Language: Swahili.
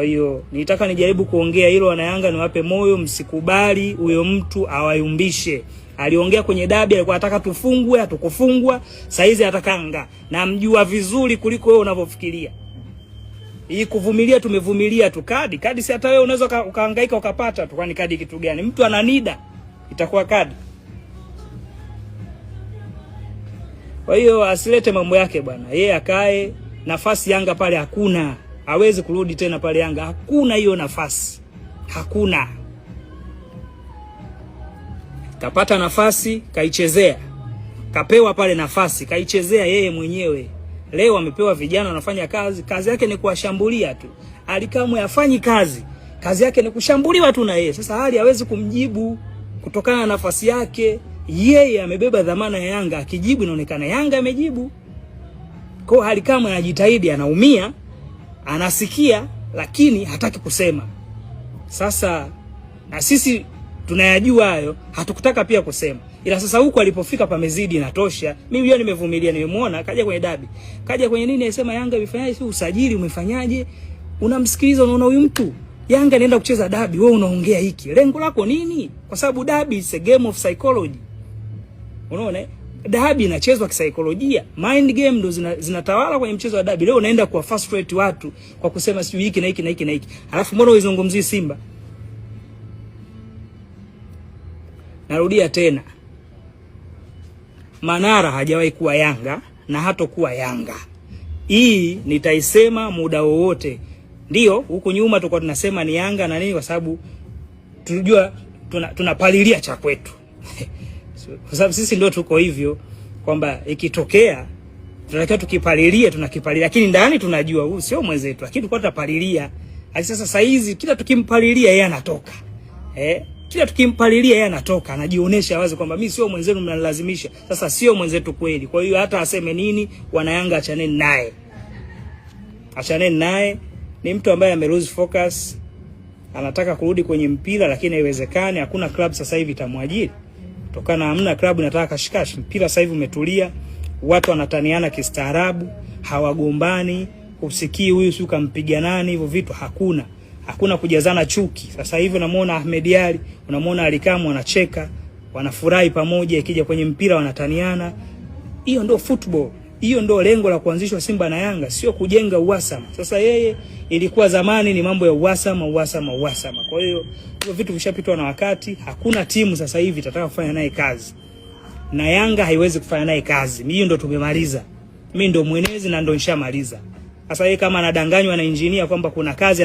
Kwa hiyo nitaka nijaribu kuongea hilo, Wanayanga niwape moyo, msikubali huyo mtu awayumbishe. Aliongea kwenye dabi, alikuwa anataka tufungwe, hatukufungwa, saizi atakanga. Na mjua vizuri kuliko wewe unavyofikiria. Hii kuvumilia, tumevumilia tu. Kadi si hata wewe unaweza ukahangaika ukapata tu. Kwani kadi kitu gani? Mtu ana nida, itakuwa kadi. Kwa hiyo asilete mambo yake bwana. Yeye akae, nafasi Yanga pale hakuna. Hawezi kurudi tena pale Yanga. Hakuna hiyo nafasi. Hakuna. Kapata nafasi, kaichezea. Kapewa pale nafasi, kaichezea yeye mwenyewe. Leo amepewa vijana wanafanya kazi. Kazi yake ni kuwashambulia tu. Alikamwe afanyi kazi. Kazi yake ni kushambuliwa tu na yeye. Sasa hali hawezi kumjibu kutokana na nafasi yake. Yeye amebeba dhamana ya Yanga. Akijibu inaonekana Yanga amejibu. Kwa hali kama anajitahidi, anaumia, anasikia, lakini hataki kusema. Sasa na sisi tunayajua hayo, hatukutaka pia kusema. Ila sasa huko alipofika pamezidi, inatosha. Mimi leo nimevumilia, nimemuona kaja kwenye dabi. Kaja kwenye nini, anasema Yanga imefanyaje, si usajili umefanyaje? Unamsikiliza, unaona huyu mtu Yanga anaenda kucheza dabi, wewe unaongea hiki. Lengo lako nini? Kwa sababu dabi is a game of psychology. Unaona? Dabi inachezwa kisaikolojia. Mind game ndo zinatawala kwenye mchezo wa dabi. Leo unaenda kuwa frustrate watu kwa kusema sijui hiki na hiki na hiki na hiki. Alafu mbona uizungumzie Simba? Narudia tena. Manara hajawahi kuwa Yanga na hatakuwa Yanga. Hii nitaisema muda wowote. Ndio huko nyuma tulikuwa tunasema ni Yanga na nini, kwa sababu tulijua tunapalilia cha kwetu. Kwa sababu sisi ndio tuko hivyo kwamba ikitokea tunatakiwa tukipalilie, tunakipalilia, lakini ndani tunajua huyu sio mwenzetu, lakini tulikuwa tunapalilia. Sasa saizi kila tukimpalilia yeye anatoka. Kila tukimpalilia yeye anatoka, anajionyesha wazi kwamba mimi sio mwenzenu, mnanilazimisha. Sasa sio mwenzetu kweli. Kwa hiyo hata aseme nini, Wanayanga achaneni naye. Achaneni naye. Ni mtu ambaye ame lose focus. Anataka kurudi kwenye mpira lakini haiwezekani. Hakuna club sasa hivi itamwajiri. Kutokana hamna club inataka kashikashi. Mpira sasa hivi umetulia. Watu wanataniana kistaarabu, hawagombani, usikii huyu si kampiga nani, hivyo vitu hakuna. Hakuna kujazana chuki. Sasa hivi unamuona Ahmed Ally, unamuona Alikamu wanacheka, wanafurahi pamoja, ikija kwenye mpira wanataniana. Hiyo ndio football. Hiyo ndio lengo la kuanzishwa Simba na Yanga, sio kujenga uhasama. Sasa yeye ilikuwa zamani ni mambo ya uhasama. Kwa hiyo hivyo vitu vishapitwa na wakati. Hakuna timu sasa hivi itataka kufanya naye kazi. Na Yanga haiwezi kufanya naye kazi. Mimi ndo tumemaliza. Mimi ndo mwenezi na ndo nishamaliza. Sasa yeye kama anadanganywa na engineer kwamba kuna kazi